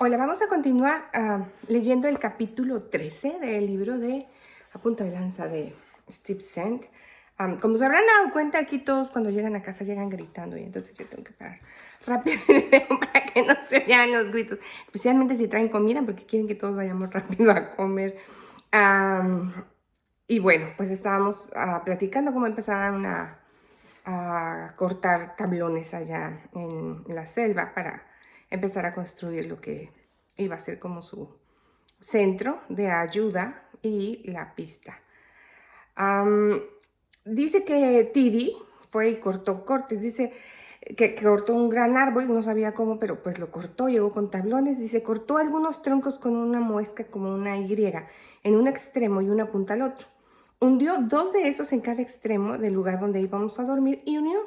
Hola, vamos a continuar leyendo el capítulo 13 del libro de A Punta de Lanza de Steve Sand. Como se habrán dado cuenta, aquí todos cuando llegan a casa llegan gritando y entonces yo tengo que parar rápido el video para que no se oigan los gritos, especialmente si traen comida porque quieren que todos vayamos rápido a comer. Y bueno, pues estábamos platicando cómo empezaban a cortar tablones allá en la selva para empezar a construir lo que iba a ser como su centro de ayuda y la pista. Dice que Tidi fue y cortó cortes, dice que cortó un gran árbol, no sabía cómo, pero pues lo cortó, llegó con tablones, dice, cortó algunos troncos con una muesca como una Y en un extremo y una punta al otro. Hundió dos de esos en cada extremo del lugar donde íbamos a dormir y unió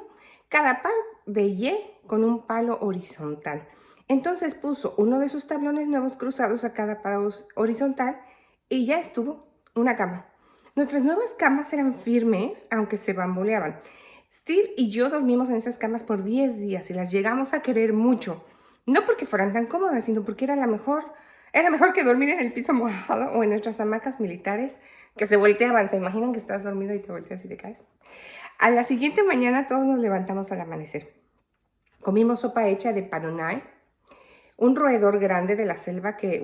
cada par de Y con un palo horizontal. Entonces puso uno de sus tablones nuevos cruzados a cada palo horizontal y ya estuvo una cama. Nuestras nuevas camas eran firmes, aunque se bamboleaban. Steve y yo dormimos en esas camas por 10 días y las llegamos a querer mucho. No porque fueran tan cómodas, sino porque era mejor que dormir en el piso mojado o en nuestras hamacas militares que se volteaban. ¿Se imaginan que estás dormido y te volteas y te caes? A la siguiente mañana todos nos levantamos al amanecer. Comimos sopa hecha de panonai, un roedor grande de la selva que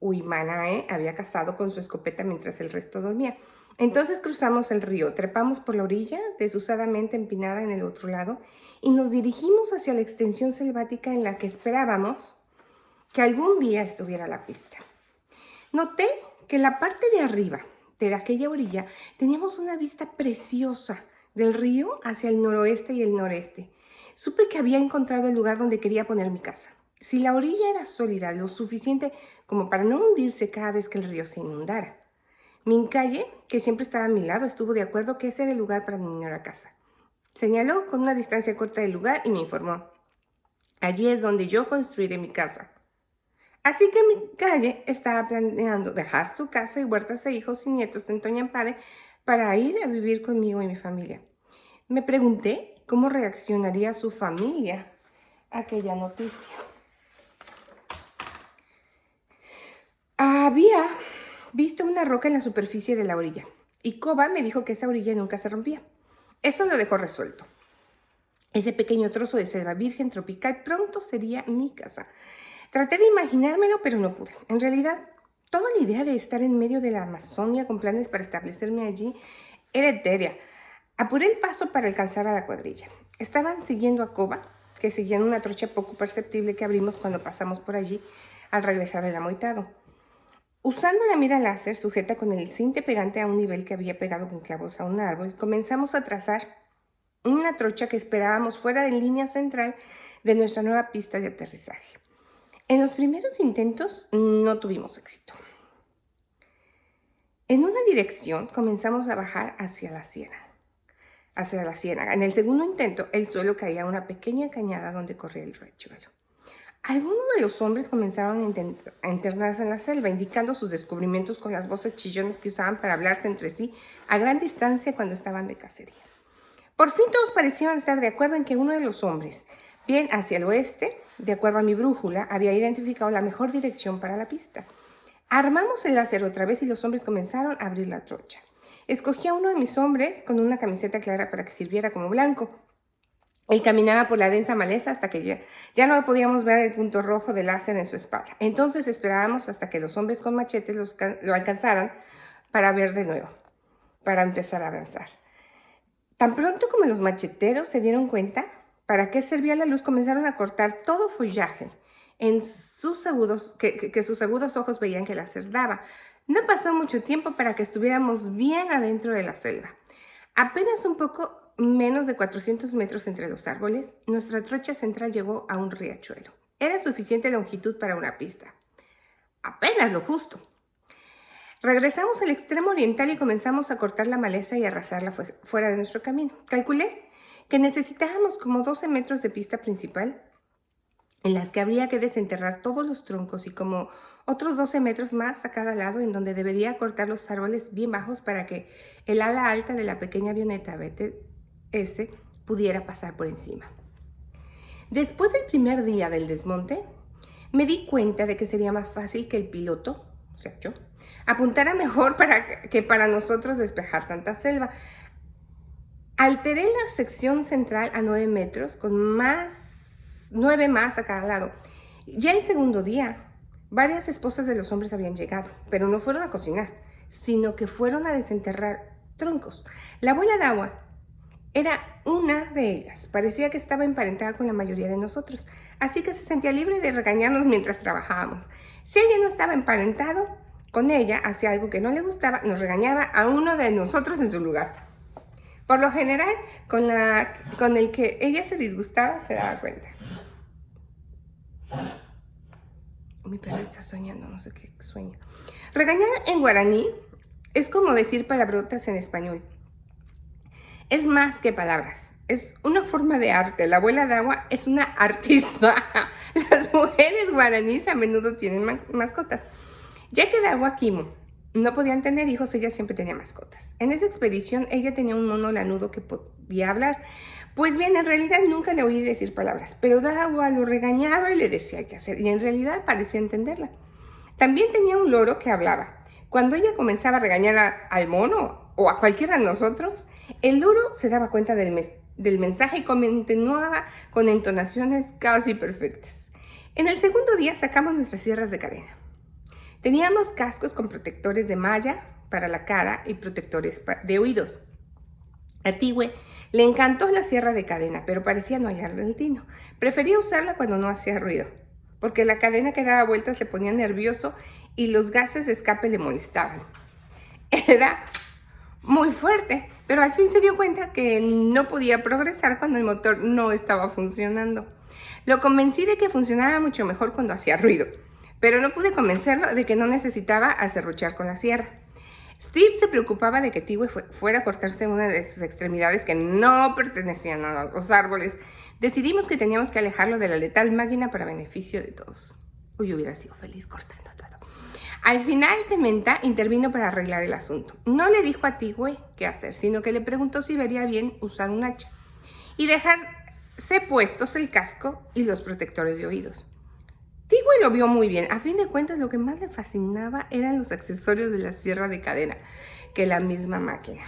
Uimanae había cazado con su escopeta mientras el resto dormía. Entonces cruzamos el río, trepamos por la orilla, desusadamente empinada en el otro lado, y nos dirigimos hacia la extensión selvática en la que esperábamos que algún día estuviera la pista. Noté que en la parte de arriba de aquella orilla teníamos una vista preciosa del río hacia el noroeste y el noreste. Supe que había encontrado el lugar donde quería poner mi casa. Si la orilla era sólida lo suficiente como para no hundirse cada vez que el río se inundara. Mincaye, que siempre estaba a mi lado, estuvo de acuerdo que ese era el lugar para mi nueva casa. Señaló con una distancia corta del lugar y me informó. Allí es donde yo construiré mi casa. Así que Mincaye estaba planeando dejar su casa y huertas de hijos y nietos en Toñampade para ir a vivir conmigo y mi familia. Me pregunté cómo reaccionaría su familia a aquella noticia. Había visto una roca en la superficie de la orilla y Koba me dijo que esa orilla nunca se rompía. Eso lo dejó resuelto. Ese pequeño trozo de selva virgen tropical pronto sería mi casa. Traté de imaginármelo, pero no pude. En realidad, toda la idea de estar en medio de la Amazonia con planes para establecerme allí era etérea. Apuré el paso para alcanzar a la cuadrilla. Estaban siguiendo a Koba, que seguían una trocha poco perceptible que abrimos cuando pasamos por allí al regresar del amoitado. Usando la mira láser sujeta con el cinte pegante a un nivel que había pegado con clavos a un árbol, comenzamos a trazar una trocha que esperábamos fuera de línea central de nuestra nueva pista de aterrizaje. En los primeros intentos no tuvimos éxito. En una dirección comenzamos a bajar hacia la ciénaga. En el segundo intento, el suelo caía a una pequeña cañada donde corría el riachuelo. Algunos de los hombres comenzaron a internarse en la selva, indicando sus descubrimientos con las voces chillonas que usaban para hablarse entre sí a gran distancia cuando estaban de cacería. Por fin todos parecieron estar de acuerdo en que uno de los hombres, bien hacia el oeste, de acuerdo a mi brújula, había identificado la mejor dirección para la pista. Armamos el láser otra vez y los hombres comenzaron a abrir la trocha. Escogí a uno de mis hombres con una camiseta clara para que sirviera como blanco. Él caminaba por la densa maleza hasta que ya no podíamos ver el punto rojo del láser en su espalda. Entonces esperábamos hasta que los hombres con machetes lo alcanzaran para ver de nuevo, para empezar a avanzar. Tan pronto como los macheteros se dieron cuenta para qué servía la luz, comenzaron a cortar todo follaje en sus agudos ojos veían que el láser daba. No pasó mucho tiempo para que estuviéramos bien adentro de la selva. Apenas un poco menos de 400 metros entre los árboles, nuestra trocha central llegó a un riachuelo. Era suficiente longitud para una pista. Apenas lo justo. Regresamos al extremo oriental y comenzamos a cortar la maleza y arrasarla fuera de nuestro camino. Calculé que necesitábamos como 12 metros de pista principal en las que habría que desenterrar todos los troncos y como otros 12 metros más a cada lado en donde debería cortar los árboles bien bajos para que el ala alta de la pequeña avioneta BTS pudiera pasar por encima. Después del primer día del desmonte, Me di cuenta de que sería más fácil que el piloto, o sea, yo, apuntara mejor que para nosotros despejar tanta selva. Alteré la sección central a 9 metros, con 9 más a cada lado. Ya el segundo día, varias esposas de los hombres habían llegado, pero no fueron a cocinar, sino que fueron a desenterrar troncos. La bola de agua era una de ellas. Parecía que estaba emparentada con la mayoría de nosotros, así que se sentía libre de regañarnos mientras trabajábamos. Si alguien no estaba emparentado con ella, hacía algo que no le gustaba, nos regañaba a uno de nosotros en su lugar. Por lo general, con el que ella se disgustaba, se daba cuenta. Mi perro está soñando, no sé qué sueña. Regañar en guaraní es como decir palabrotas en español. Es más que palabras, es una forma de arte. La abuela de agua es una artista. Las mujeres guaraníes a menudo tienen mascotas. Ya que de agua Kimo no podían tener hijos, ella siempre tenía mascotas. En esa expedición ella tenía un mono lanudo que podía hablar. Pues bien, en realidad nunca le oí decir palabras, pero Dawa lo regañaba y le decía qué hacer, y en realidad parecía entenderla. También tenía un loro que hablaba. Cuando ella comenzaba a regañar al mono o a cualquiera de nosotros, el loro se daba cuenta del mensaje y continuaba con entonaciones casi perfectas. En el segundo día sacamos nuestras sierras de cadena. Teníamos cascos con protectores de malla para la cara y protectores de oídos. A Tigüe le encantó la sierra de cadena, pero parecía no hallarle el tino. Prefería usarla cuando no hacía ruido, porque la cadena que daba vueltas le ponía nervioso y los gases de escape le molestaban. Era muy fuerte, pero al fin se dio cuenta que no podía progresar cuando el motor no estaba funcionando. Lo convencí de que funcionaba mucho mejor cuando hacía ruido, pero no pude convencerlo de que no necesitaba aserruchar con la sierra. Steve se preocupaba de que Tigüe fuera a cortarse una de sus extremidades que no pertenecían a los árboles. Decidimos que teníamos que alejarlo de la letal máquina para beneficio de todos. Uy, hubiera sido feliz cortando todo. Al final, Tementa intervino para arreglar el asunto. No le dijo a Tigüe qué hacer, sino que le preguntó si vería bien usar un hacha y dejarse puestos el casco y los protectores de oídos. Tigüe lo vio muy bien. A fin de cuentas, lo que más le fascinaba eran los accesorios de la sierra de cadena que la misma máquina.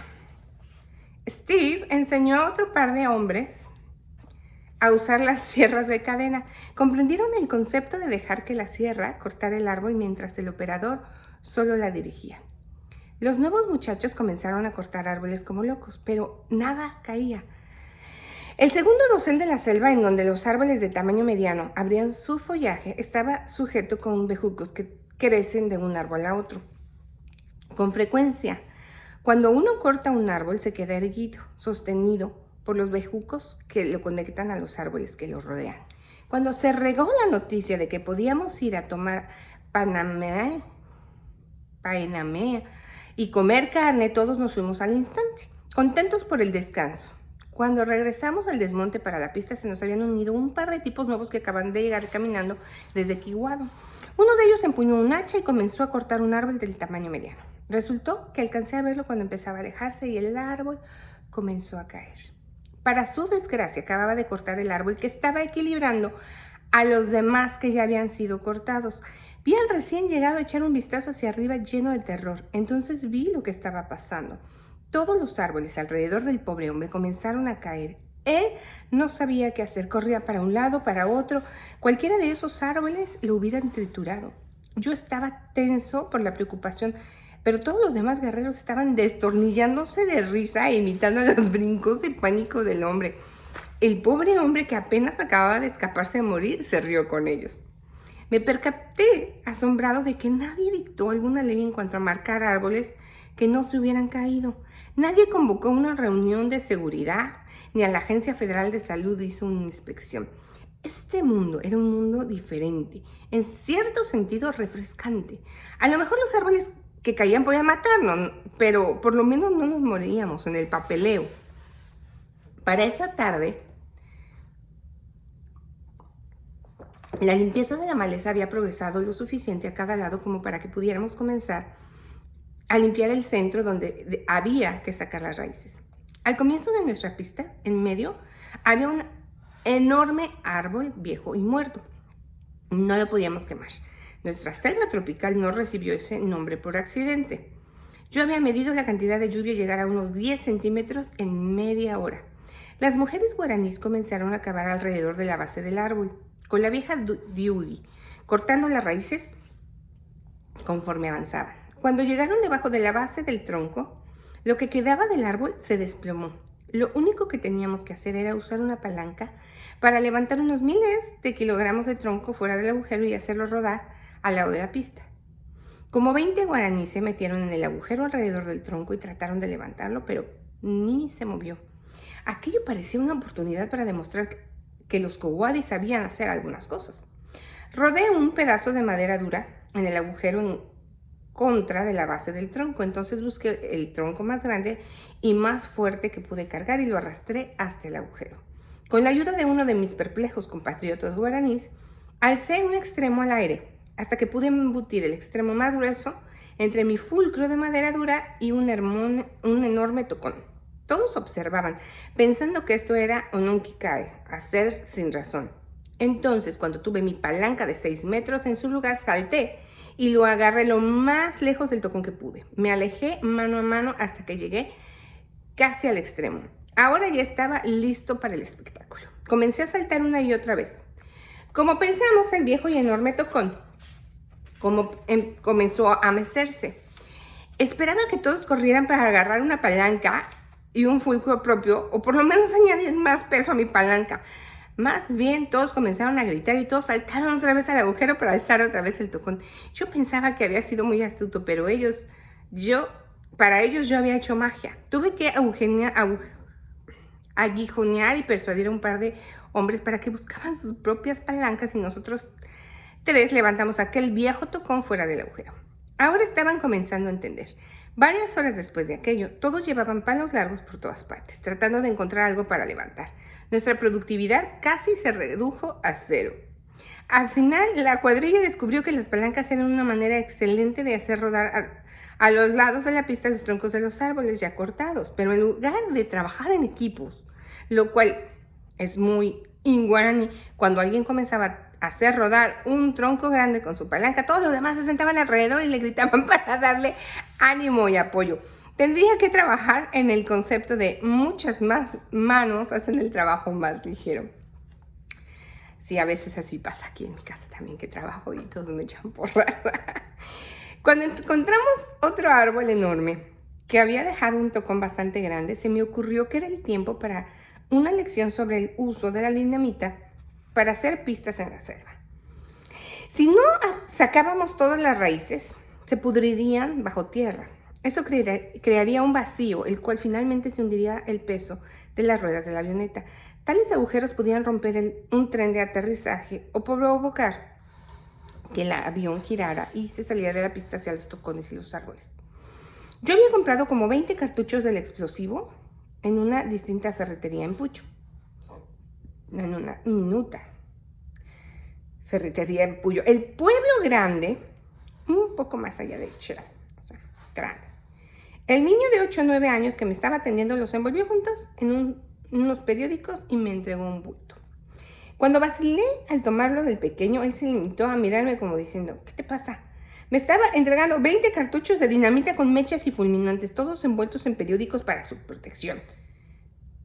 Steve enseñó a otro par de hombres a usar las sierras de cadena. Comprendieron el concepto de dejar que la sierra cortara el árbol mientras el operador solo la dirigía. Los nuevos muchachos comenzaron a cortar árboles como locos, pero nada caía. El segundo dosel de la selva, en donde los árboles de tamaño mediano abrían su follaje, estaba sujeto con bejucos que crecen de un árbol a otro. Con frecuencia, cuando uno corta un árbol, se queda erguido, sostenido por los bejucos que lo conectan a los árboles que lo rodean. Cuando se regó la noticia de que podíamos ir a tomar painamea y comer carne, todos nos fuimos al instante, contentos por el descanso. Cuando regresamos al desmonte para la pista, se nos habían unido un par de tipos nuevos que acaban de llegar caminando desde Kiwado. Uno de ellos empuñó un hacha y comenzó a cortar un árbol del tamaño mediano. Resultó que alcancé a verlo cuando empezaba a alejarse y el árbol comenzó a caer. Para su desgracia, acababa de cortar el árbol que estaba equilibrando a los demás que ya habían sido cortados. Vi al recién llegado echar un vistazo hacia arriba lleno de terror. Entonces vi lo que estaba pasando. Todos los árboles alrededor del pobre hombre comenzaron a caer. Él no sabía qué hacer, corría para un lado, para otro. Cualquiera de esos árboles lo hubieran triturado. Yo estaba tenso por la preocupación, pero todos los demás guerreros estaban destornillándose de risa e imitando los brincos de pánico del hombre. El pobre hombre, que apenas acababa de escaparse de morir, se rió con ellos. Me percaté, asombrado, de que nadie dictó alguna ley en cuanto a marcar árboles que no se hubieran caído. Nadie convocó una reunión de seguridad, ni a la Agencia Federal de Salud hizo una inspección. Este mundo era un mundo diferente, en cierto sentido refrescante. A lo mejor los árboles que caían podían matarnos, pero por lo menos no nos moríamos en el papeleo. Para esa tarde, la limpieza de la maleza había progresado lo suficiente a cada lado como para que pudiéramos comenzar a limpiar el centro donde había que sacar las raíces. Al comienzo de nuestra pista, en medio, había un enorme árbol viejo y muerto. No lo podíamos quemar. Nuestra selva tropical no recibió ese nombre por accidente. Yo había medido la cantidad de lluvia llegar a unos 10 centímetros en media hora. Las mujeres guaraníes comenzaron a cavar alrededor de la base del árbol, con la vieja Diudi, cortando las raíces conforme avanzaban. Cuando llegaron debajo de la base del tronco, lo que quedaba del árbol se desplomó. Lo único que teníamos que hacer era usar una palanca para levantar unos miles de kilogramos de tronco fuera del agujero y hacerlo rodar al lado de la pista. Como 20 guaraníes se metieron en el agujero alrededor del tronco y trataron de levantarlo, pero ni se movió. Aquello parecía una oportunidad para demostrar que los coguadis sabían hacer algunas cosas. Rodé un pedazo de madera dura en el agujero en contra de la base del tronco. Entonces busqué el tronco más grande y más fuerte que pude cargar y lo arrastré hasta el agujero. Con la ayuda de uno de mis perplejos compatriotas guaraníes, alcé un extremo al aire hasta que pude embutir el extremo más grueso entre mi fulcro de madera dura y un enorme tocón. Todos observaban, pensando que esto era un unkikai, hacer sin razón. Entonces, cuando tuve mi palanca de 6 metros en su lugar, salté y lo agarré lo más lejos del tocón que pude. Me alejé mano a mano hasta que llegué casi al extremo. Ahora ya estaba listo para el espectáculo. Comencé a saltar una y otra vez. Como pensamos, el viejo y enorme tocón comenzó a mecerse. Esperaba que todos corrieran para agarrar una palanca y un fulcro propio, o por lo menos añadir más peso a mi palanca. Más bien, todos comenzaron a gritar y todos saltaron otra vez al agujero para alzar otra vez el tocón. Yo pensaba que había sido muy astuto, pero para ellos yo había hecho magia. Tuve que aguijonear y persuadir a un par de hombres para que buscaban sus propias palancas y nosotros 3 levantamos aquel viejo tocón fuera del agujero. Ahora estaban comenzando a entender. Varias horas después de aquello, todos llevaban palos largos por todas partes, tratando de encontrar algo para levantar. Nuestra productividad casi se redujo a 0. Al final, la cuadrilla descubrió que las palancas eran una manera excelente de hacer rodar a los lados de la pista los troncos de los árboles ya cortados, pero en lugar de trabajar en equipos, lo cual es muy guaraní, cuando alguien comenzaba a hacer rodar un tronco grande con su palanca, todos los demás se sentaban alrededor y le gritaban para darle ánimo y apoyo. Tendría que trabajar en el concepto de muchas más manos hacen el trabajo más ligero. Sí, a veces así pasa aquí en mi casa también, que trabajo y todos me echan porras. Cuando encontramos otro árbol enorme que había dejado un tocón bastante grande, se me ocurrió que era el tiempo para una lección sobre el uso de la dinamita para hacer pistas en la selva. Si no sacábamos todas las raíces, se pudrirían bajo tierra. Eso crearía un vacío, el cual finalmente se hundiría el peso de las ruedas de la avioneta. Tales agujeros podían romper un tren de aterrizaje o provocar que el avión girara y se saliera de la pista hacia los tocones y los árboles. Yo había comprado como 20 cartuchos del explosivo en una distinta ferretería en Pucho. En una minuta ferretería en Puyo. El pueblo grande, un poco más allá de Chiral, o sea, grande. El niño de 8 o 9 años que me estaba atendiendo los envolvió juntos en unos periódicos y me entregó un bulto. Cuando vacilé al tomarlo del pequeño, él se limitó a mirarme como diciendo, ¿qué te pasa? Me estaba entregando 20 cartuchos de dinamita con mechas y fulminantes, todos envueltos en periódicos para su protección.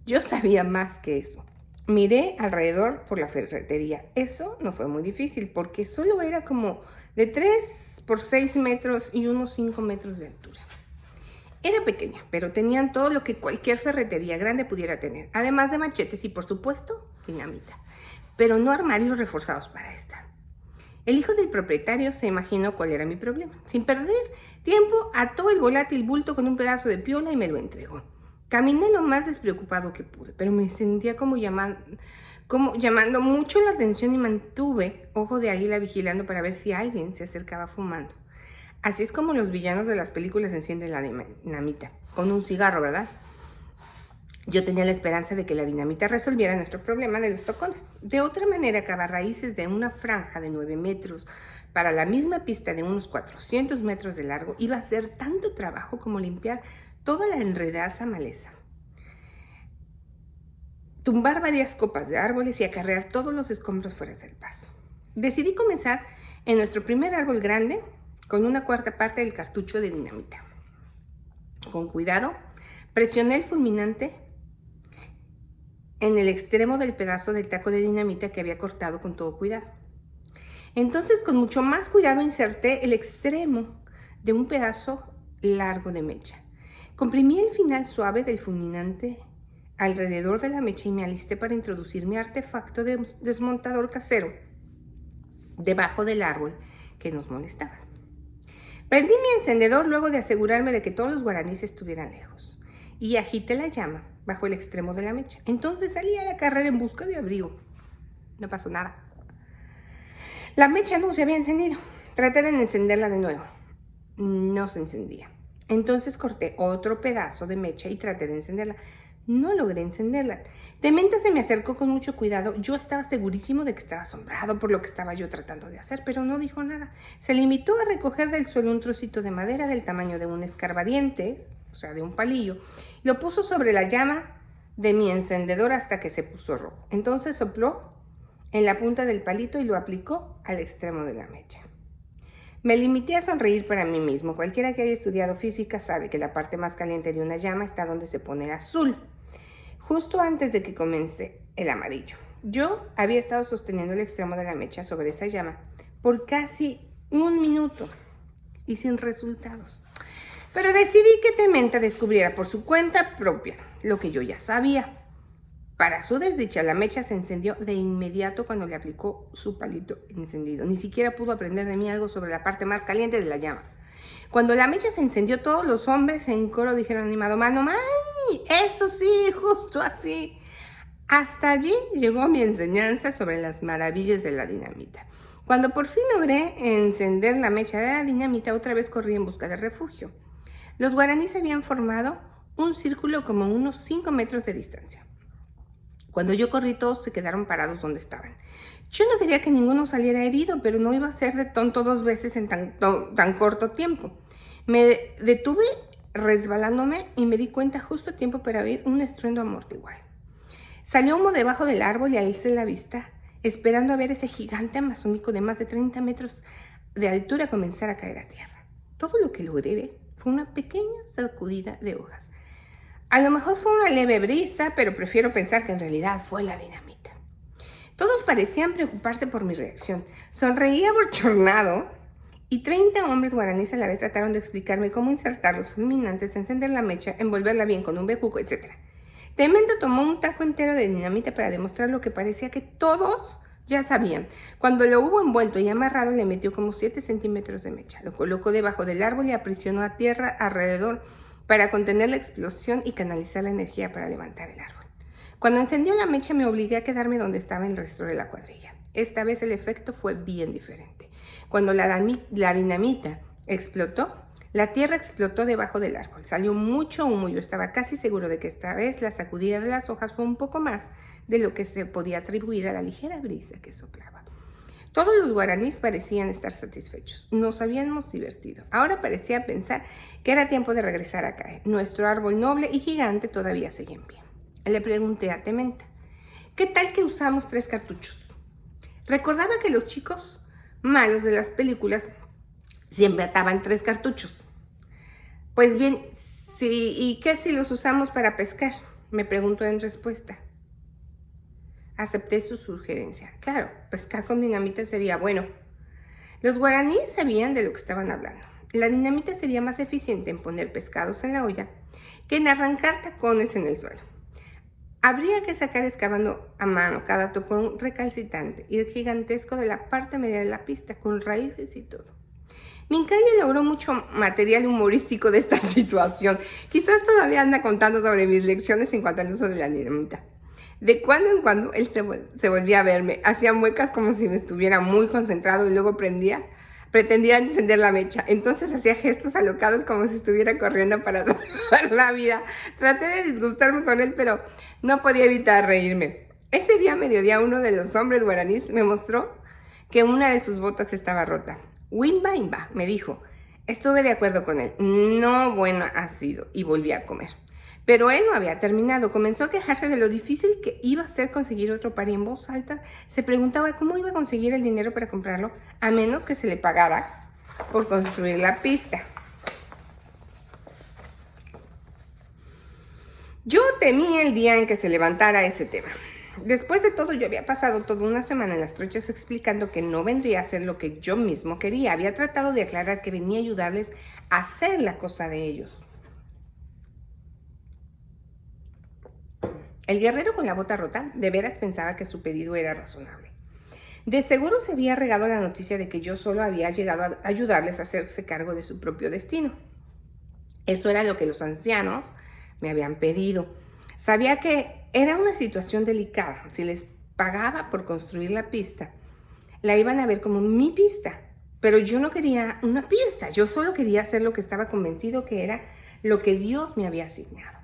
Yo sabía más que eso. Miré alrededor por la ferretería. Eso no fue muy difícil porque solo era como de 3 por 6 metros y unos 5 metros de altura. Era pequeña, pero tenían todo lo que cualquier ferretería grande pudiera tener, además de machetes y, por supuesto, dinamita, pero no armarios reforzados para esta. El hijo del propietario se imaginó cuál era mi problema. Sin perder tiempo, ató el volátil bulto con un pedazo de piola y me lo entregó. Caminé lo más despreocupado que pude, pero me sentía como llamando mucho la atención y mantuve ojo de águila vigilando para ver si alguien se acercaba fumando. Así es como los villanos de las películas encienden la dinamita, con un cigarro, ¿verdad? Yo tenía la esperanza de que la dinamita resolviera nuestro problema de los tocones. De otra manera, cavar raíces de una franja de 9 metros para la misma pista de unos 400 metros de largo iba a ser tanto trabajo como limpiar toda la enredada maleza, tumbar varias copas de árboles y acarrear todos los escombros fuera del paso. Decidí comenzar en nuestro primer árbol grande con una cuarta parte del cartucho de dinamita. Con cuidado, presioné el fulminante en el extremo del pedazo del taco de dinamita que había cortado con todo cuidado. Entonces, con mucho más cuidado, inserté el extremo de un pedazo largo de mecha. Comprimí el final suave del fulminante alrededor de la mecha y me alisté para introducir mi artefacto de desmontador casero debajo del árbol que nos molestaba. Prendí mi encendedor luego de asegurarme de que todos los guaraníes estuvieran lejos y agité la llama bajo el extremo de la mecha. Entonces salí a la carrera en busca de abrigo. No pasó nada. La mecha no se había encendido. Traté de encenderla de nuevo. No se encendía. Entonces corté otro pedazo de mecha y traté de encenderla. No logré encenderla. Dementa se me acercó con mucho cuidado. Yo estaba segurísimo de que estaba asombrado por lo que estaba yo tratando de hacer, pero no dijo nada. Se limitó a recoger del suelo un trocito de madera del tamaño de un escarbadientes, o sea, de un palillo. Lo puso sobre la llama de mi encendedor hasta que se puso rojo. Entonces sopló en la punta del palito y lo aplicó al extremo de la mecha. Me limité a sonreír para mí mismo. Cualquiera que haya estudiado física sabe que la parte más caliente de una llama está donde se pone azul, justo antes de que comience el amarillo. Yo había estado sosteniendo el extremo de la mecha sobre esa llama por casi 1 minuto y sin resultados. Pero decidí que Dementa descubriera por su cuenta propia lo que yo ya sabía. Para su desdicha, la mecha se encendió de inmediato cuando le aplicó su palito encendido. Ni siquiera pudo aprender de mí algo sobre la parte más caliente de la llama. Cuando la mecha se encendió, todos los hombres en coro dijeron animado, mano, ¡ay! Eso sí, justo así. Hasta allí llegó mi enseñanza sobre las maravillas de la dinamita. Cuando por fin logré encender la mecha de la dinamita, otra vez corrí en busca de refugio. Los guaraníes habían formado un círculo como unos 5 metros de distancia. Cuando yo corrí, todos se quedaron parados donde estaban. Yo no quería que ninguno saliera herido, pero no iba a ser de tonto 2 veces en tan corto tiempo. Me detuve resbalándome y me di cuenta justo a tiempo para oír un estruendo amortiguado. Salió humo debajo del árbol y alcé la vista, esperando a ver ese gigante amazónico de más de 30 metros de altura comenzar a caer a tierra. Todo lo que logré ver fue una pequeña sacudida de hojas. A lo mejor fue una leve brisa, pero prefiero pensar que en realidad fue la dinamita. Todos parecían preocuparse por mi reacción. Sonreí abochornado y 30 hombres guaraníes a la vez trataron de explicarme cómo insertar los fulminantes, encender la mecha, envolverla bien con un bejuco, etc. Dementa tomó un taco entero de dinamita para demostrar lo que parecía que todos ya sabían. Cuando lo hubo envuelto y amarrado, le metió como 7 centímetros de mecha. Lo colocó debajo del árbol y aprisionó a tierra alrededor para contener la explosión y canalizar la energía para levantar el árbol. Cuando encendió la mecha, me obligué a quedarme donde estaba el resto de la cuadrilla. Esta vez el efecto fue bien diferente. Cuando la dinamita explotó, la tierra explotó debajo del árbol. Salió mucho humo. Yo estaba casi seguro de que esta vez la sacudida de las hojas fue un poco más de lo que se podía atribuir a la ligera brisa que soplaba. Todos los guaraníes parecían estar satisfechos. Nos habíamos divertido. Ahora parecía pensar que era tiempo de regresar a CAE. Nuestro árbol noble y gigante todavía seguía en pie. Le pregunté a Dementa, ¿qué tal que usamos 3 cartuchos? Recordaba que los chicos malos de las películas siempre ataban 3 cartuchos. Pues bien, sí, ¿y qué si los usamos para pescar? Me preguntó en respuesta. Acepté su sugerencia. Claro, pescar con dinamita sería bueno. Los guaraníes sabían de lo que estaban hablando. La dinamita sería más eficiente en poner pescados en la olla que en arrancar tacones en el suelo. Habría que sacar excavando a mano cada tocón recalcitrante y el gigantesco de la parte media de la pista, con raíces y todo. Mincaye logró mucho material humorístico de esta situación. Quizás todavía anda contando sobre mis lecciones en cuanto al uso de la dinamita. De cuando en cuando él se volvía a verme, hacía muecas como si me estuviera muy concentrado y luego pretendía encender la mecha. Entonces hacía gestos alocados como si estuviera corriendo para salvar la vida. Traté de disgustarme con él, pero no podía evitar reírme. Ese día a mediodía uno de los hombres guaraníes me mostró que una de sus botas estaba rota. Wimba imba, me dijo. Estuve de acuerdo con él. No bueno ha sido y volví a comer. Pero él no había terminado. Comenzó a quejarse de lo difícil que iba a ser conseguir otro par y en voz alta se preguntaba cómo iba a conseguir el dinero para comprarlo a menos que se le pagara por construir la pista. Yo temí el día en que se levantara ese tema. Después de todo, yo había pasado toda una semana en las trochas explicando que no vendría a hacer lo que yo mismo quería. Había tratado de aclarar que venía a ayudarles a hacer la cosa de ellos. El guerrero con la bota rota de veras pensaba que su pedido era razonable. De seguro se había regado la noticia de que yo solo había llegado a ayudarles a hacerse cargo de su propio destino. Eso era lo que los ancianos me habían pedido. Sabía que era una situación delicada. Si les pagaba por construir la pista, la iban a ver como mi pista. Pero yo no quería una pista. Yo solo quería hacer lo que estaba convencido que era lo que Dios me había asignado.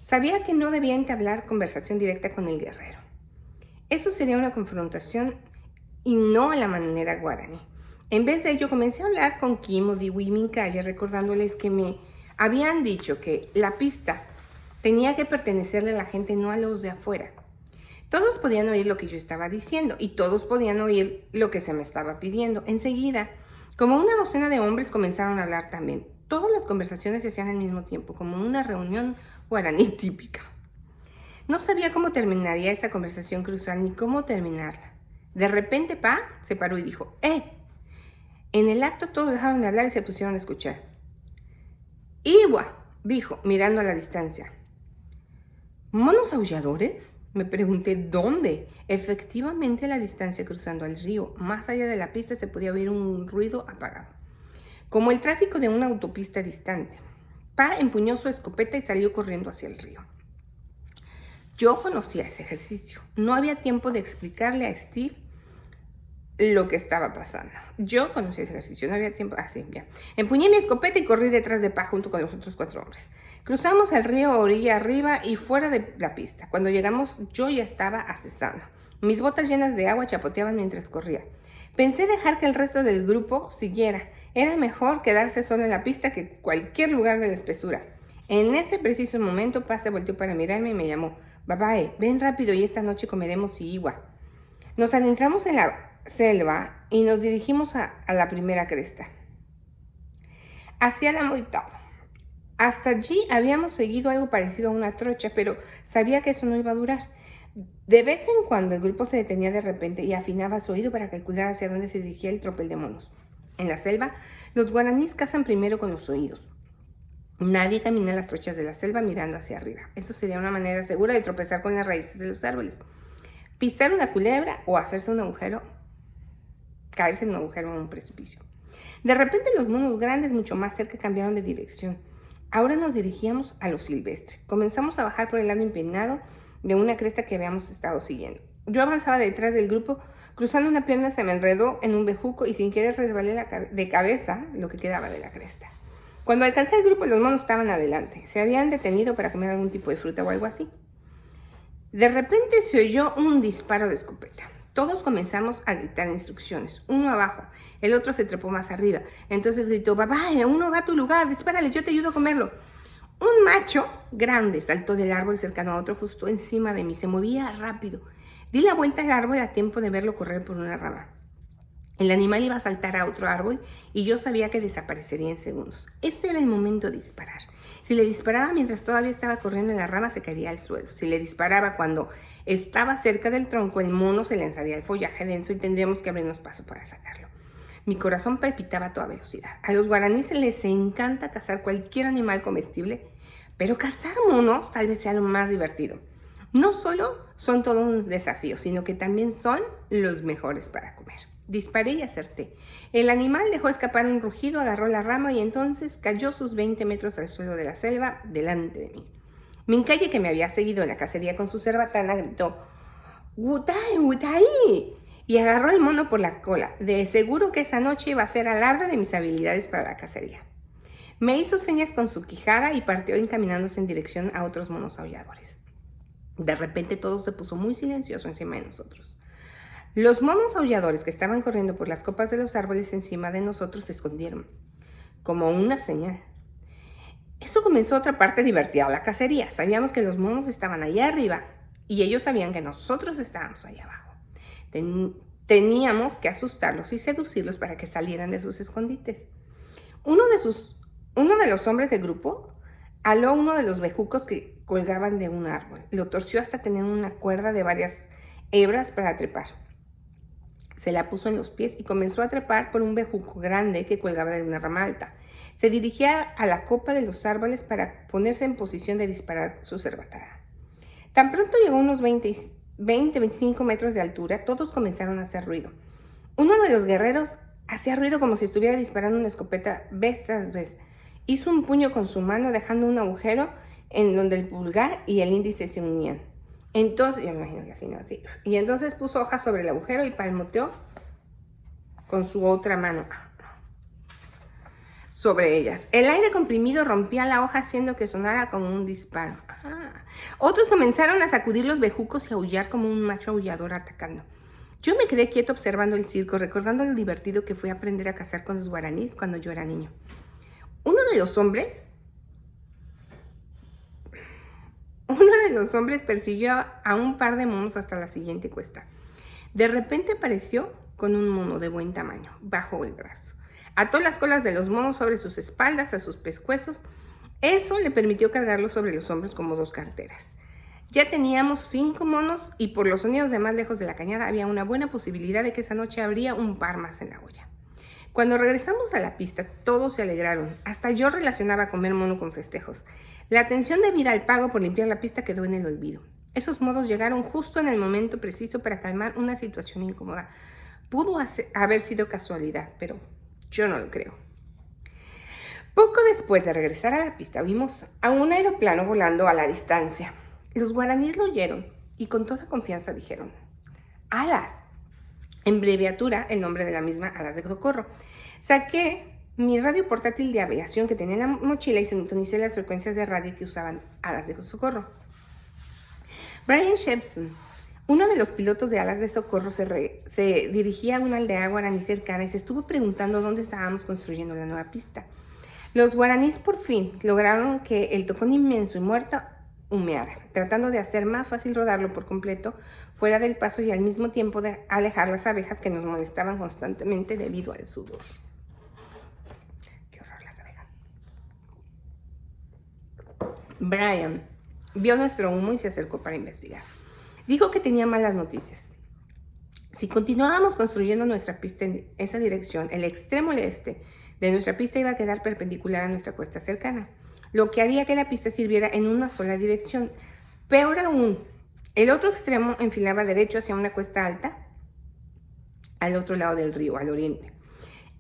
Sabía que no debía entablar conversación directa con el guerrero. Eso sería una confrontación y no a la manera guaraní. En vez de ello, comencé a hablar con Kimo, Diwi y Minkaya, recordándoles que me habían dicho que la pista tenía que pertenecerle a la gente, no a los de afuera. Todos podían oír lo que yo estaba diciendo y todos podían oír lo que se me estaba pidiendo. Enseguida, como una docena de hombres comenzaron a hablar también. Todas las conversaciones se hacían al mismo tiempo, como una reunión guaraní típica. No sabía cómo terminaría esa conversación crucial ni cómo terminarla. De repente, Pa se paró y dijo, En el acto todos dejaron de hablar y se pusieron a escuchar. Iwa, dijo, mirando a la distancia. ¿Monos aulladores? Me pregunté, ¿dónde? Efectivamente, a la distancia, cruzando el río, más allá de la pista, se podía oír un ruido apagado, como el tráfico de una autopista distante. Pa empuñó su escopeta y salió corriendo hacia el río. Yo conocía ese ejercicio. No había tiempo de explicarle a Steve lo que estaba pasando. Yo conocía ese ejercicio, no había tiempo. Ya. Empuñé mi escopeta y corrí detrás de Pa junto con los otros 4 hombres. Cruzamos el río orilla arriba y fuera de la pista. Cuando llegamos, yo ya estaba accesando. Mis botas llenas de agua chapoteaban mientras corría. Pensé dejar que el resto del grupo siguiera. Era mejor quedarse solo en la pista que cualquier lugar de la espesura. En ese preciso momento, Pa se volteó para mirarme y me llamó. Babae, ven rápido y esta noche comeremos iwa. Nos adentramos en la selva y nos dirigimos a la primera cresta. Hacia la Moitao. Hasta allí habíamos seguido algo parecido a una trocha, pero sabía que eso no iba a durar. De vez en cuando el grupo se detenía de repente y afinaba su oído para calcular hacia dónde se dirigía el tropel de monos. En la selva, los guaraníes cazan primero con los oídos. Nadie camina en las trochas de la selva mirando hacia arriba. Eso sería una manera segura de tropezar con las raíces de los árboles. Pisar una culebra o hacerse un agujero, caerse en un agujero o en un precipicio. De repente los monos grandes mucho más cerca cambiaron de dirección. Ahora nos dirigíamos a lo silvestre. Comenzamos a bajar por el lado empinado de una cresta que habíamos estado siguiendo. Yo avanzaba detrás del grupo, cruzando una pierna se me enredó en un bejuco y sin querer resbalé de cabeza lo que quedaba de la cresta. Cuando alcancé el grupo, los monos estaban adelante. Se habían detenido para comer algún tipo de fruta o algo así. De repente se oyó un disparo de escopeta. Todos comenzamos a gritar instrucciones, uno abajo, el otro se trepó más arriba. Entonces gritó, Babae, uno va a tu lugar, dispárale, yo te ayudo a comerlo. Un macho grande saltó del árbol cercano a otro justo encima de mí, se movía rápido. Di la vuelta al árbol a tiempo de verlo correr por una rama. El animal iba a saltar a otro árbol y yo sabía que desaparecería en segundos. Ese era el momento de disparar. Si le disparaba mientras todavía estaba corriendo en la rama, se caería al suelo. Si le disparaba cuando estaba cerca del tronco, el mono se lanzaría al follaje denso y tendríamos que abrirnos paso para sacarlo. Mi corazón palpitaba a toda velocidad. A los guaraníes les encanta cazar cualquier animal comestible, pero cazar monos tal vez sea lo más divertido. No solo son todo un desafío, sino que también son los mejores para comer. Disparé y acerté. El animal dejó escapar un rugido, agarró la rama y entonces cayó sus 20 metros al suelo de la selva delante de mí. Minkaya, que me había seguido en la cacería con su cerbatana, gritó ¡Wutai, wutai! Y agarró al mono por la cola. De seguro que esa noche iba a ser alarde de mis habilidades para la cacería. Me hizo señas con su quijada y partió encaminándose en dirección a otros monos aulladores. De repente todo se puso muy silencioso encima de nosotros. Los monos aulladores que estaban corriendo por las copas de los árboles encima de nosotros se escondieron, como una señal. Eso comenzó otra parte divertida, la cacería. Sabíamos que los monos estaban allá arriba y ellos sabían que nosotros estábamos allá abajo. Teníamos que asustarlos y seducirlos para que salieran de sus escondites. Uno de los hombres del grupo aló uno de los bejucos que colgaban de un árbol. Lo torció hasta tener una cuerda de varias hebras para trepar. Se la puso en los pies y comenzó a trepar por un bejuco grande que colgaba de una rama alta. Se dirigía a la copa de los árboles para ponerse en posición de disparar su cerbatada. Tan pronto llegó a unos 20-25 metros de altura, todos comenzaron a hacer ruido. Uno de los guerreros hacía ruido como si estuviera disparando una escopeta vez tras vez. Hizo un puño con su mano dejando un agujero en donde el pulgar y el índice se unían. Entonces, yo me imagino que así, ¿no? Así. Y entonces puso hojas sobre el agujero y palmoteó con su otra mano sobre ellas. El aire comprimido rompía la hoja haciendo que sonara como un disparo. Otros comenzaron a sacudir los bejucos y a aullar como un macho aullador atacando. Yo me quedé quieto observando el circo, recordando lo divertido que fue aprender a cazar con los guaraníes cuando yo era niño. Uno de los hombres persiguió a un par de monos hasta la siguiente cuesta. De repente apareció con un mono de buen tamaño bajo el brazo. Ató las colas de los monos sobre sus espaldas, a sus pescuezos. Eso le permitió cargarlos sobre los hombros como 2 carteras. Ya teníamos 5 monos y por los sonidos de más lejos de la cañada había una buena posibilidad de que esa noche habría un par más en la olla. Cuando regresamos a la pista, todos se alegraron. Hasta yo relacionaba comer mono con festejos. La atención debida al pago por limpiar la pista quedó en el olvido. Esos modos llegaron justo en el momento preciso para calmar una situación incómoda. Pudo haber sido casualidad, pero yo no lo creo. Poco después de regresar a la pista, vimos a un aeroplano volando a la distancia. Los guaraníes lo oyeron y con toda confianza dijeron: ¡Alas! En abreviatura, el nombre de la misma, Alas de Socorro. Saqué mi radio portátil de aviación que tenía en la mochila y sintonicé las frecuencias de radio que usaban Alas de Socorro. Brian Shepson, uno de los pilotos de Alas de Socorro, se dirigía a una aldea guaraní cercana y se estuvo preguntando dónde estábamos construyendo la nueva pista. Los guaraníes por fin lograron que el tocón inmenso y muerto humeara, tratando de hacer más fácil rodarlo por completo fuera del paso y al mismo tiempo de alejar las abejas que nos molestaban constantemente debido al sudor. Qué horror las abejas. Brian vio nuestro humo y se acercó para investigar. Dijo que tenía malas noticias. Si continuábamos construyendo nuestra pista en esa dirección, el extremo este de nuestra pista iba a quedar perpendicular a nuestra cuesta cercana, lo que haría que la pista sirviera en una sola dirección. Peor aún, el otro extremo enfilaba derecho hacia una cuesta alta al otro lado del río, al oriente.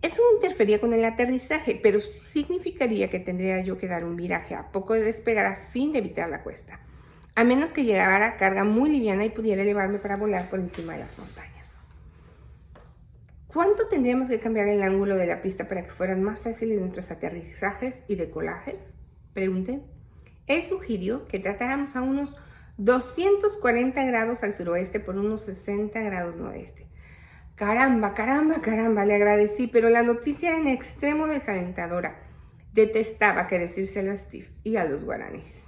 Eso interfería con el aterrizaje, pero significaría que tendría yo que dar un viraje a poco de despegar a fin de evitar la cuesta, a menos que llegara carga muy liviana y pudiera elevarme para volar por encima de las montañas. ¿Cuánto tendríamos que cambiar el ángulo de la pista para que fueran más fáciles nuestros aterrizajes y decolajes?, pregunté. Él sugirió que tratáramos a unos 240 grados al suroeste por unos 60 grados noreste. Caramba, le agradecí, pero la noticia era en extremo desalentadora. Detestaba que decírselo a Steve y a los guaraníes.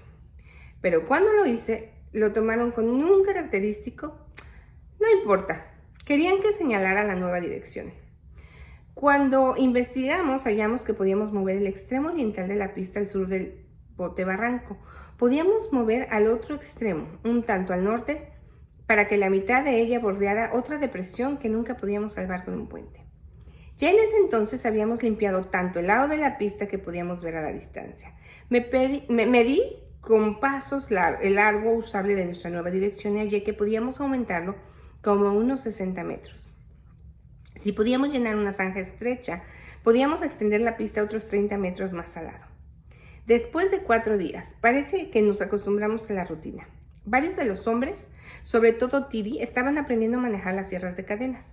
Pero cuando lo hice, lo tomaron con un característico. No importa, querían que señalara la nueva dirección. Cuando investigamos, hallamos que podíamos mover el extremo oriental de la pista al sur del bote barranco. Podíamos mover al otro extremo, un tanto al norte, para que la mitad de ella bordeara otra depresión que nunca podíamos salvar con un puente. Ya en ese entonces habíamos limpiado tanto el lado de la pista que podíamos ver a la distancia. Medí con pasos el largo usable de nuestra nueva dirección y hallé que podíamos aumentarlo como unos 60 metros. Si podíamos llenar una zanja estrecha, podíamos extender la pista otros 30 metros más al lado. Después de 4 días, parece que nos acostumbramos a la rutina. Varios de los hombres, sobre todo Tiddy, estaban aprendiendo a manejar las sierras de cadenas.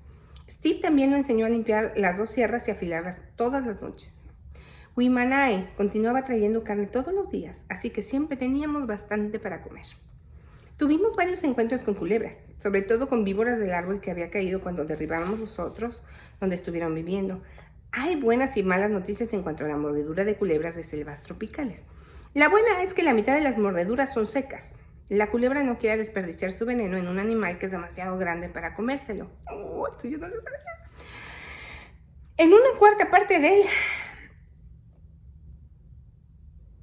Steve también lo enseñó a limpiar las 2 sierras y afilarlas todas las noches. Wimanae continuaba trayendo carne todos los días, así que siempre teníamos bastante para comer. Tuvimos varios encuentros con culebras, sobre todo con víboras del árbol que había caído cuando derribábamos los otros donde estuvieron viviendo. Hay buenas y malas noticias en cuanto a la mordedura de culebras de selvas tropicales. La buena es que la mitad de las mordeduras son secas. La culebra no quiere desperdiciar su veneno en un animal que es demasiado grande para comérselo. Eso yo no lo sabía. En una cuarta parte del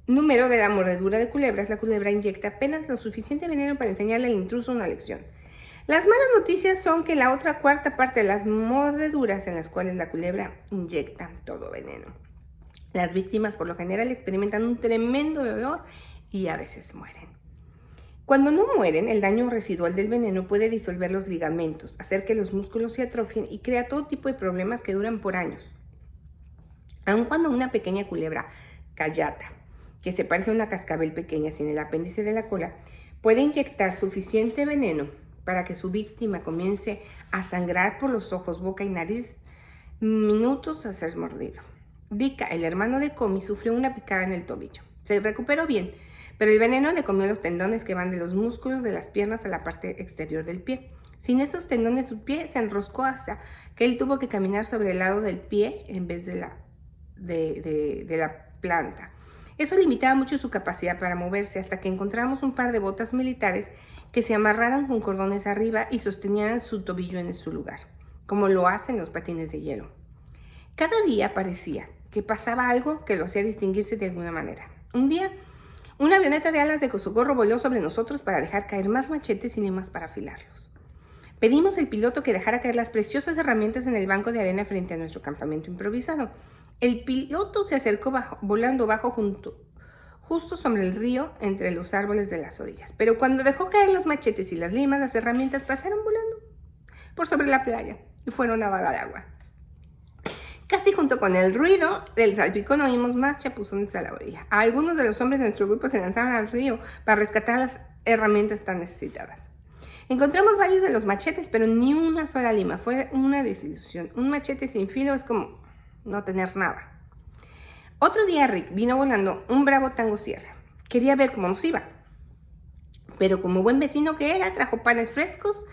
número de la mordedura de culebras, la culebra inyecta apenas lo suficiente veneno para enseñarle al intruso una lección. Las malas noticias son que la otra cuarta parte de las mordeduras en las cuales la culebra inyecta todo veneno. Las víctimas por lo general experimentan un tremendo dolor y a veces mueren. Cuando no mueren, el daño residual del veneno puede disolver los ligamentos, hacer que los músculos se atrofien y crea todo tipo de problemas que duran por años. Aun cuando una pequeña culebra callata, que se parece a una cascabel pequeña sin el apéndice de la cola, puede inyectar suficiente veneno para que su víctima comience a sangrar por los ojos, boca y nariz minutos a ser mordido. Dika, el hermano de Comi, sufrió una picada en el tobillo. Se recuperó bien, pero el veneno le comió los tendones que van de los músculos de las piernas a la parte exterior del pie. Sin esos tendones su pie se enroscó hasta que él tuvo que caminar sobre el lado del pie en vez de la planta. Eso limitaba mucho su capacidad para moverse hasta que encontramos un par de botas militares que se amarraran con cordones arriba y sostenieran su tobillo en su lugar, como lo hacen los patines de hielo. Cada día parecía que pasaba algo que lo hacía distinguirse de alguna manera. Un día, una avioneta de alas de socorro voló sobre nosotros para dejar caer más machetes y limas para afilarlos. Pedimos al piloto que dejara caer las preciosas herramientas en el banco de arena frente a nuestro campamento improvisado. El piloto se acercó volando bajo justo sobre el río entre los árboles de las orillas. Pero cuando dejó caer los machetes y las limas, las herramientas pasaron volando por sobre la playa y fueron a dar al agua. Casi junto con el ruido del salpicón oímos más chapuzones a la orilla. Algunos de los hombres de nuestro grupo se lanzaron al río para rescatar las herramientas tan necesitadas. Encontramos varios de los machetes, pero ni una sola lima. Fue una desilusión. Un machete sin filo es como no tener nada. Otro día Rick vino volando un bravo tango sierra. Quería ver cómo nos iba, pero como buen vecino que era, trajo panes frescos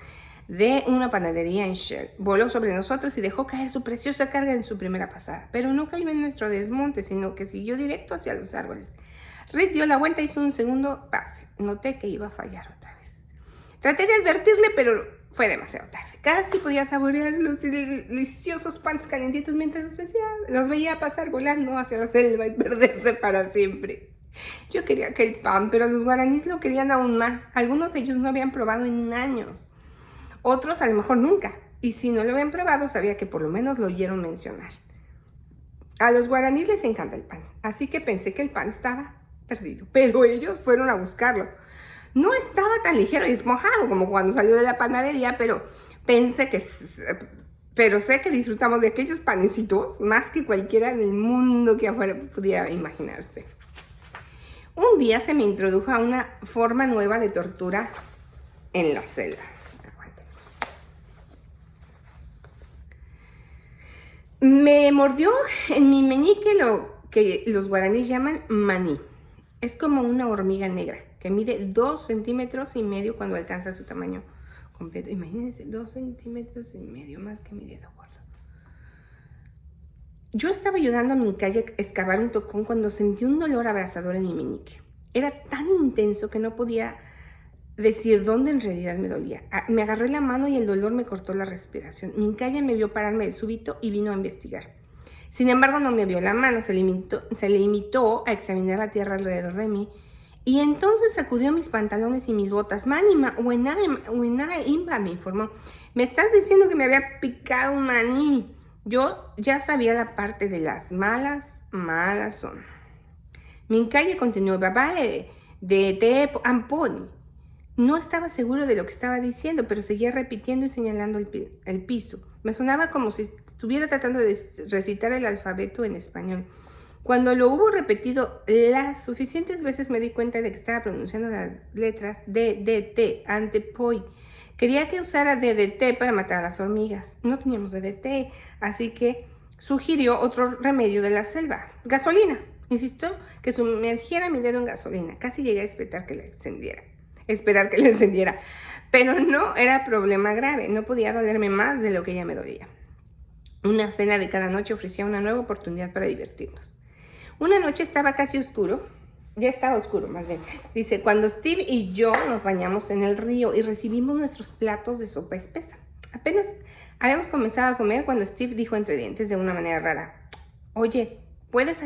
de una panadería en Shell. Voló sobre nosotros y dejó caer su preciosa carga en su primera pasada, pero no cayó en nuestro desmonte, sino que siguió directo hacia los árboles. Rick dio la vuelta y hizo un segundo pase. Noté que iba a fallar otra vez. Traté de advertirle, pero fue demasiado tarde. Casi podía saborear los deliciosos panes calientitos mientras los veía pasar volando hacia la selva y perderse para siempre. Yo quería aquel pan, pero los guaraníes lo querían aún más. Algunos de ellos no habían probado en años. Otros a lo mejor nunca. Y si no lo habían probado, sabía que por lo menos lo oyeron mencionar. A los guaraníes les encanta el pan, así que pensé que el pan estaba perdido. Pero ellos fueron a buscarlo. No estaba tan ligero y esponjado como cuando salió de la panadería, pero sé que disfrutamos de aquellos panecitos más que cualquiera del mundo que afuera pudiera imaginarse. Un día se me introdujo a una forma nueva de tortura en la selva. Me mordió en mi meñique lo que los guaraníes llaman maní. Es como una hormiga negra que mide 2,5 centímetros cuando alcanza su tamaño completo. Imagínense, 2,5 centímetros, más que mi dedo gordo. Yo estaba ayudando a Minkaya a excavar un tocón cuando sentí un dolor abrasador en mi meñique. Era tan intenso que no podía decir dónde en realidad me dolía. Me agarré la mano y el dolor me cortó la respiración. Minkaya me vio pararme de súbito y vino a investigar. Sin embargo, no me vio la mano, se limitó a examinar la tierra alrededor de mí y entonces sacudió mis pantalones y mis botas. Manima, Imba, me informó. Me estás diciendo que me había picado un maní. Yo ya sabía la parte de las malas son. Minkaya continuó, papá de te amponi. No estaba seguro de lo que estaba diciendo, pero seguía repitiendo y señalando el piso. Me sonaba como si estuviera tratando de recitar el alfabeto en español. Cuando lo hubo repetido las suficientes veces me di cuenta de que estaba pronunciando las letras DDT, antepoi. Quería que usara DDT para matar a las hormigas. No teníamos DDT, así que sugirió otro remedio de la selva. Gasolina. Insistió que sumergiera mi dedo en gasolina. Casi llegué a esperar que le encendiera. Pero no era problema grave. No podía dolerme más de lo que ya me dolía. Una cena de cada noche ofrecía una nueva oportunidad para divertirnos. Una noche estaba casi oscuro Ya estaba oscuro, más bien. Dice, cuando Steve y yo nos bañamos en el río y recibimos nuestros platos de sopa espesa. Apenas habíamos comenzado a comer cuando Steve dijo entre dientes de una manera rara, oye, ¿puedes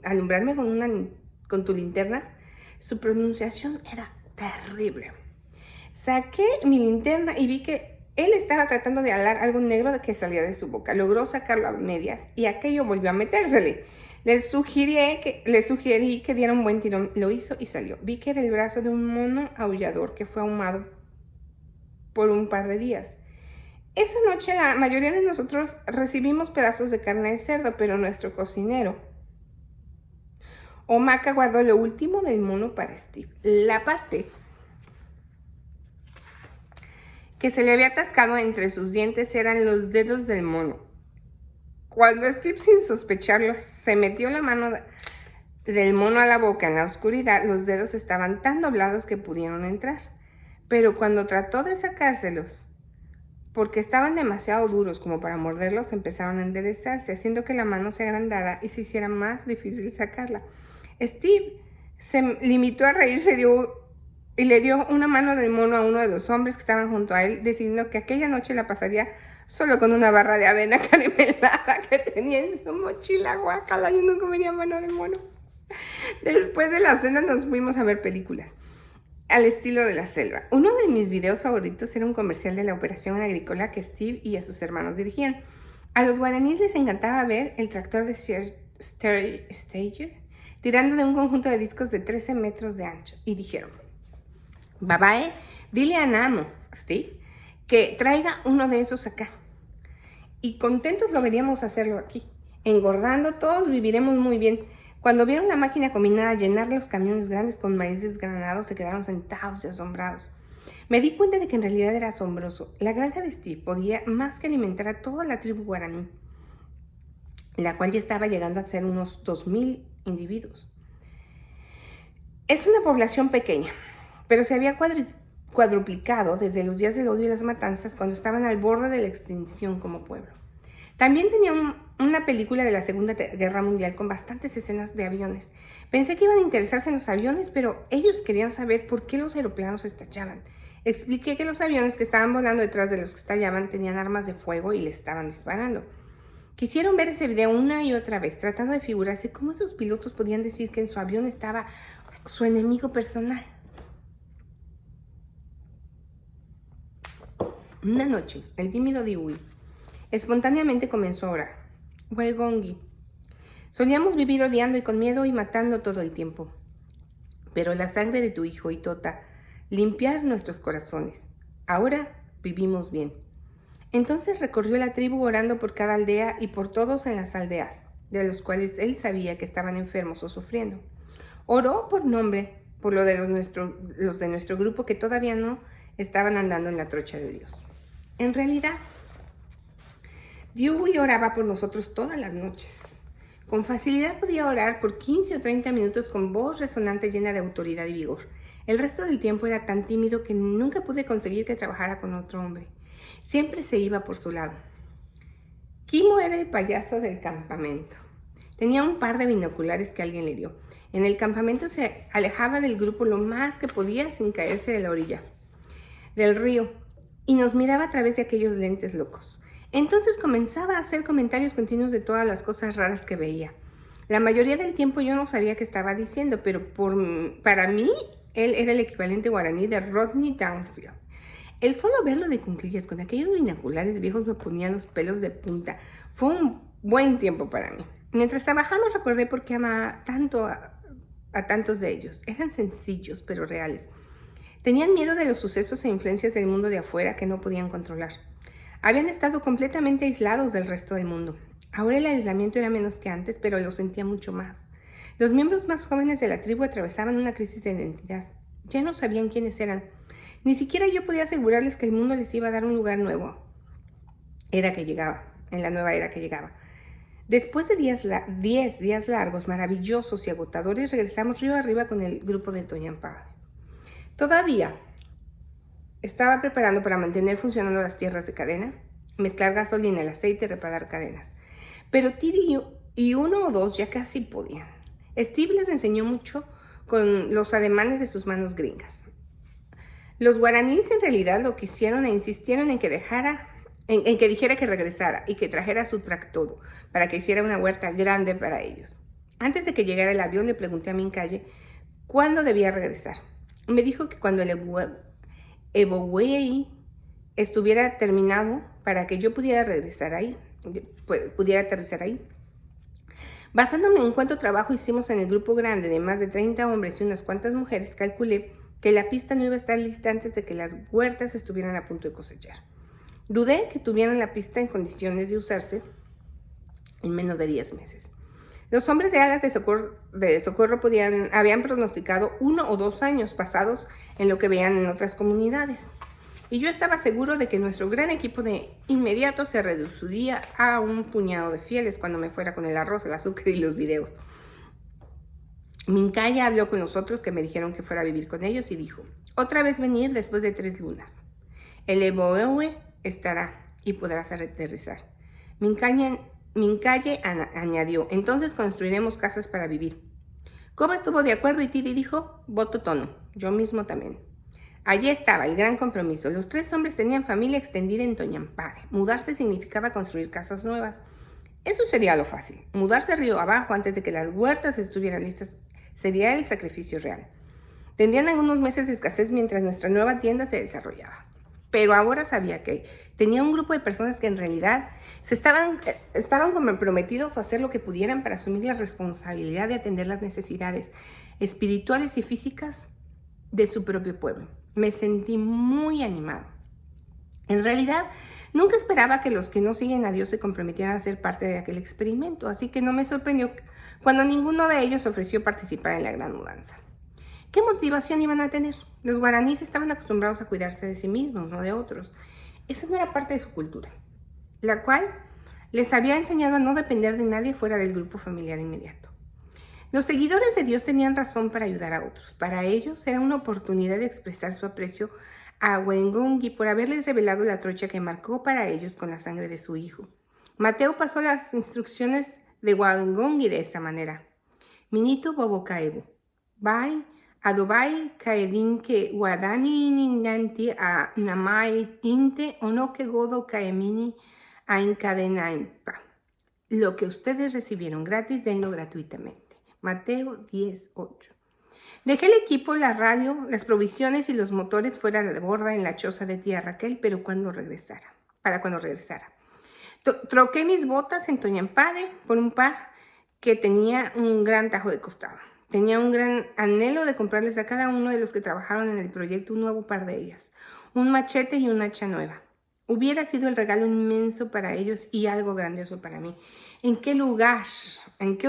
alumbrarme con tu linterna? Su pronunciación era terrible. Saqué mi linterna y vi que él estaba tratando de alar algo negro que salía de su boca. Logró sacarlo a medias y aquello volvió a metérsele. Le sugerí que diera un buen tirón. Lo hizo y salió. Vi que era el brazo de un mono aullador que fue ahumado por un par de días. Esa noche la mayoría de nosotros recibimos pedazos de carne de cerdo, pero nuestro cocinero, Omaka, guardó lo último del mono para Steve. La parte que se le había atascado entre sus dientes eran los dedos del mono. Cuando Steve, sin sospecharlo, se metió la mano del mono a la boca en la oscuridad, los dedos estaban tan doblados que pudieron entrar. Pero cuando trató de sacárselos, porque estaban demasiado duros como para morderlos, empezaron a enderezarse, haciendo que la mano se agrandara y se hiciera más difícil sacarla. Steve se limitó a reírse y le dio una mano del mono a uno de los hombres que estaban junto a él, decidiendo que aquella noche la pasaría solo con una barra de avena caramelada que tenía en su mochila. Guácala, yo no comería mano de mono. Después de la cena nos fuimos a ver películas al estilo de la selva. Uno de mis videos favoritos era un comercial de la operación agrícola que Steve y a sus hermanos dirigían. A los guaraníes les encantaba ver el tractor de Stager tirando de un conjunto de discos de 13 metros de ancho y dijeron, Babae, dile a Namo, Steve, que traiga uno de esos acá. Y contentos lo veríamos hacerlo aquí. Engordando, todos viviremos muy bien. Cuando vieron la máquina combinada llenar los camiones grandes con maíz desgranado, se quedaron sentados y asombrados. Me di cuenta de que en realidad era asombroso. La granja de Steve podía más que alimentar a toda la tribu guaraní, la cual ya estaba llegando a ser unos 2,000 individuos. Es una población pequeña, pero se había cuadruplicado desde los días del odio y las matanzas, cuando estaban al borde de la extinción como pueblo. También tenía una película de la Segunda Guerra Mundial con bastantes escenas de aviones. Pensé que iban a interesarse en los aviones, pero ellos querían saber por qué los aeroplanos estallaban. Expliqué que los aviones que estaban volando detrás de los que estallaban tenían armas de fuego y les estaban disparando. Quisieron ver ese video una y otra vez, tratando de figurarse cómo esos pilotos podían decir que en su avión estaba su enemigo personal. Una noche, el tímido Dewey espontáneamente comenzó a orar. Welgongi. Solíamos vivir odiando y con miedo y matando todo el tiempo. Pero la sangre de tu hijo y Tota limpiar nuestros corazones. Ahora vivimos bien. Entonces recorrió la tribu orando por cada aldea y por todos en las aldeas, de los cuales él sabía que estaban enfermos o sufriendo. Oró por nombre, por los de nuestro grupo que todavía no estaban andando en la trocha de Dios. En realidad, Dewey oraba por nosotros todas las noches. Con facilidad podía orar por 15 o 30 minutos con voz resonante llena de autoridad y vigor. El resto del tiempo era tan tímido que nunca pude conseguir que trabajara con otro hombre. Siempre se iba por su lado. Kimo era el payaso del campamento. Tenía un par de binoculares que alguien le dio. En el campamento se alejaba del grupo lo más que podía sin caerse de la orilla del río y nos miraba a través de aquellos lentes locos. Entonces comenzaba a hacer comentarios continuos de todas las cosas raras que veía. La mayoría del tiempo yo no sabía qué estaba diciendo, pero para mí él era el equivalente guaraní de Rodney Dangerfield. El solo verlo de cuclillas con aquellos binoculares viejos me ponía los pelos de punta. Fue un buen tiempo para mí. Mientras trabajamos recordé por qué amaba tanto a tantos de ellos. Eran sencillos pero reales. Tenían miedo de los sucesos e influencias del mundo de afuera que no podían controlar. Habían estado completamente aislados del resto del mundo. Ahora el aislamiento era menos que antes, pero lo sentía mucho más. Los miembros más jóvenes de la tribu atravesaban una crisis de identidad. Ya no sabían quiénes eran. Ni siquiera yo podía asegurarles que el mundo les iba a dar un lugar nuevo. En la nueva era que llegaba. Después de 10 días largos, maravillosos y agotadores, regresamos río arriba con el grupo de Toñampá. Todavía estaba preparando para mantener funcionando las tierras de cadena, mezclar gasolina, el aceite y reparar cadenas. Pero Tiri y uno o dos ya casi podían. Steve les enseñó mucho con los ademanes de sus manos gringas. Los guaraníes en realidad lo quisieron e insistieron en que dijera que regresara y que trajera su tractor para que hiciera una huerta grande para ellos. Antes de que llegara el avión le pregunté a Mincaye cuándo debía regresar. Me dijo que cuando el Ebowei estuviera terminado para que yo pudiera regresar ahí, pudiera aterrizar ahí. Basándome en cuánto trabajo hicimos en el grupo grande de más de 30 hombres y unas cuantas mujeres, calculé que la pista no iba a estar lista antes de que las huertas estuvieran a punto de cosechar. Dudé que tuvieran la pista en condiciones de usarse en menos de 10 meses. Los hombres de alas de socorro habían pronosticado 1 o 2 años pasados en lo que veían en otras comunidades. Y yo estaba seguro de que nuestro gran equipo de inmediato se reduciría a un puñado de fieles cuando me fuera con el arroz, el azúcar y los videos. Mincaye habló con los otros que me dijeron que fuera a vivir con ellos y dijo, otra vez venir después de 3 lunas. El Eboe estará y podrás aterrizar. Mincaye añadió, entonces construiremos casas para vivir. Koba estuvo de acuerdo y Tidi dijo, voto tono, yo mismo también. Allí estaba el gran compromiso. Los 3 hombres tenían familia extendida en Toñampade. Mudarse significaba construir casas nuevas. Eso sería lo fácil. Mudarse río abajo antes de que las huertas estuvieran listas sería el sacrificio real. Tendrían algunos meses de escasez mientras nuestra nueva tienda se desarrollaba. Pero ahora sabía que tenía un grupo de personas que en realidad estaban comprometidos a hacer lo que pudieran para asumir la responsabilidad de atender las necesidades espirituales y físicas de su propio pueblo. Me sentí muy animado. En realidad, nunca esperaba que los que no siguen a Dios se comprometieran a ser parte de aquel experimento, así que no me sorprendió cuando ninguno de ellos ofreció participar en la gran mudanza. ¿Qué motivación iban a tener? Los guaraníes estaban acostumbrados a cuidarse de sí mismos, no de otros. Esa no era parte de su cultura, la cual les había enseñado a no depender de nadie fuera del grupo familiar inmediato. Los seguidores de Dios tenían razón para ayudar a otros. Para ellos era una oportunidad de expresar su aprecio a Wengongi por haberles revelado la trocha que marcó para ellos con la sangre de su hijo. Mateo pasó las instrucciones de Wengongi de esa manera. Minito bobo kaebu. Bai adobai kaedin que guadani ninanti a namai inte ono que godo kaemini a encadenaimpa. Lo que ustedes recibieron gratis, denlo gratuitamente. Mateo 10:8. Dejé el equipo, la radio, las provisiones y los motores fuera de borda en la choza de tía Raquel, pero para cuando regresara. Troqué mis botas en Toñampade por un par que tenía un gran tajo de costado. Tenía un gran anhelo de comprarles a cada uno de los que trabajaron en el proyecto un nuevo par de ellas, un machete y un hacha nueva. Hubiera sido el regalo inmenso para ellos y algo grandioso para mí. ¿En qué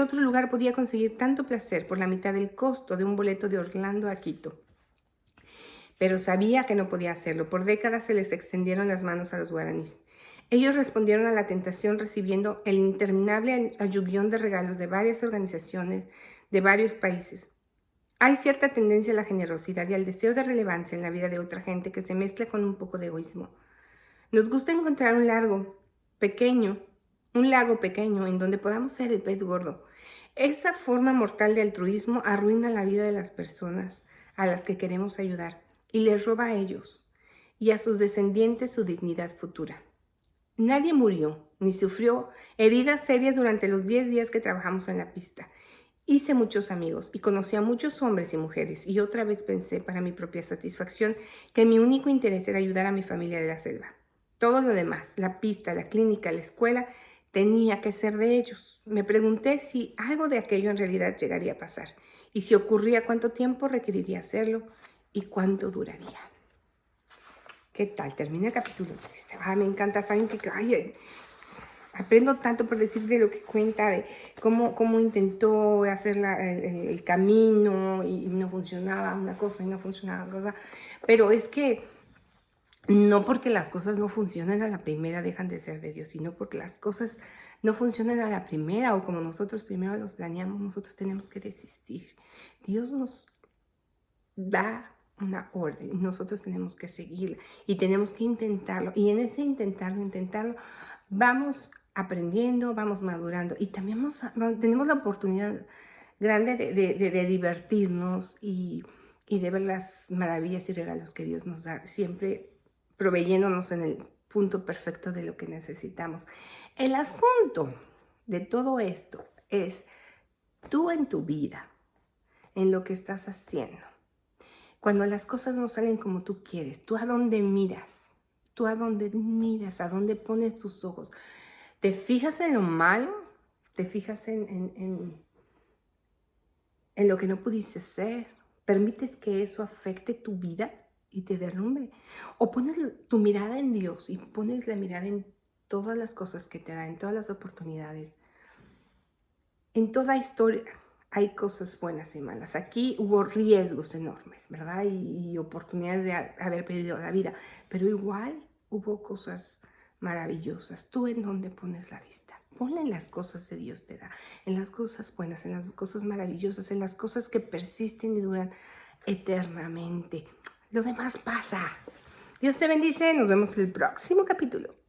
otro lugar podía conseguir tanto placer por la mitad del costo de un boleto de Orlando a Quito? Pero sabía que no podía hacerlo. Por décadas se les extendieron las manos a los guaraníes. Ellos respondieron a la tentación recibiendo el interminable alluvión de regalos de varias organizaciones de varios países. Hay cierta tendencia a la generosidad y al deseo de relevancia en la vida de otra gente que se mezcla con un poco de egoísmo. Nos gusta encontrar un lago pequeño en donde podamos ser el pez gordo. Esa forma mortal de altruismo arruina la vida de las personas a las que queremos ayudar y les roba a ellos y a sus descendientes su dignidad futura. Nadie murió ni sufrió heridas serias durante los 10 días que trabajamos en la pista. Hice muchos amigos y conocí a muchos hombres y mujeres y otra vez pensé para mi propia satisfacción que mi único interés era ayudar a mi familia de la selva. Todo lo demás, la pista, la clínica, la escuela, tenía que ser de ellos. Me pregunté si algo de aquello en realidad llegaría a pasar y si ocurría, cuánto tiempo requeriría hacerlo y cuánto duraría. ¿Qué tal? Termina el capítulo 3. Me encanta, ¿saben qué? Aprendo tanto por decir de lo que cuenta, de cómo intentó hacer el camino y no funcionaba una cosa y no funcionaba otra cosa. Pero es que no porque las cosas no funcionen a la primera dejan de ser de Dios, sino porque las cosas no funcionan a la primera o como nosotros primero los planeamos, nosotros tenemos que desistir. Dios nos da una orden y nosotros tenemos que seguirla y tenemos que intentarlo. Y en ese intentarlo, vamos aprendiendo, vamos madurando y también tenemos la oportunidad grande de divertirnos y de ver las maravillas y regalos que Dios nos da, siempre proveyéndonos en el punto perfecto de lo que necesitamos. El asunto de todo esto es tú en tu vida, en lo que estás haciendo. Cuando las cosas no salen como tú quieres, ¿tú a dónde miras? ¿Tú a dónde miras? ¿A dónde pones tus ojos? ¿Te fijas en lo malo? ¿Te fijas en lo que no pudiste hacer? ¿Permites que eso afecte tu vida y te derrumbe? ¿O pones tu mirada en Dios y pones la mirada en todas las cosas que te da, en todas las oportunidades? En toda historia hay cosas buenas y malas. Aquí hubo riesgos enormes, ¿verdad? Y oportunidades de haber perdido la vida. Pero igual hubo cosas maravillosas. ¿Tú en dónde pones la vista? Ponla en las cosas que Dios te da, en las cosas buenas, en las cosas maravillosas, en las cosas que persisten y duran eternamente. Lo demás pasa. Dios te bendice. Nos vemos en el próximo capítulo.